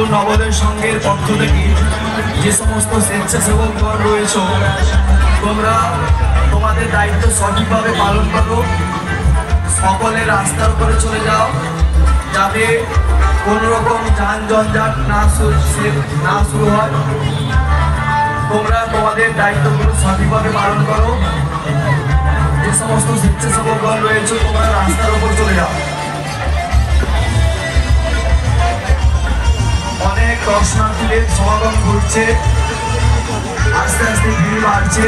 শ্রীরামপুর নবোদয় সংঘের পক্ষ থেকে যে সমস্ত স্বেচ্ছাসেবকগণ রয়েছে, তোমরা তোমাদের দায়িত্ব সঠিকভাবে পালন করো। সকলে রাস্তার উপরে চলে যাও, যাতে কোনো রকম যান জঞ্জাট না শুরু হয়। তোমরা তোমাদের দায়িত্বগুলো সঠিকভাবে পালন করো। যে সমস্ত স্বেচ্ছাসেবকগণ রয়েছে, তোমরা রাস্তার উপর চলে যাও। অনেক দর্শনার্থীদের সমাগম ঘটছে, আস্তে আস্তে ভিড় বাড়ছে।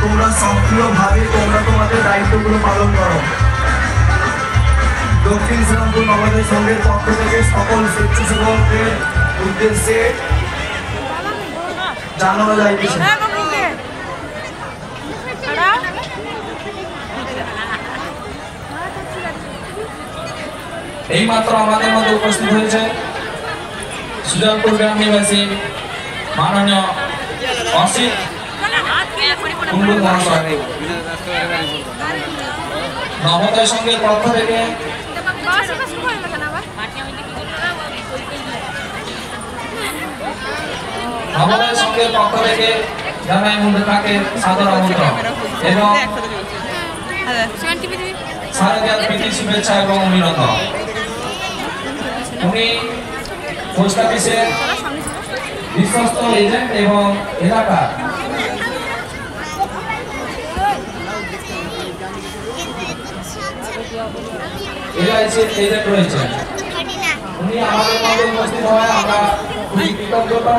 তোমরা সক্রিয়ভাবে তোমাদের দায়িত্বগুলো পালন করো। দক্ষিণ শ্রীরামপুর নবোদয় সংঘের পক্ষ থেকে সকল স্বেচ্ছাসেবকদের উদ্দেশ্যে জানানো যাইতেছে। এইমাত্র আমাদের মধ্যে উপস্থিত হয়েছে সুজালপুর গ্রাম নিবাসী মাননীয় অসিত কুণ্ডু মহাশয়। নবোদয় সংঘের পক্ষ থেকে জানাই তাকে সাদর আমন্ত্রণ এবং শারদীয়ার প্রীতি শুভেচ্ছা এবং অভিনন্দন। উনি পোস্ট অফিসের বিশ্বস্ত এজেন্ট এবং এলাকার এলআইসির এজেন্ট রয়েছেন। উনি আমাদের মধ্যে উপস্থিত হওয়ায় আমরা খুবই কৃতজ্ঞতা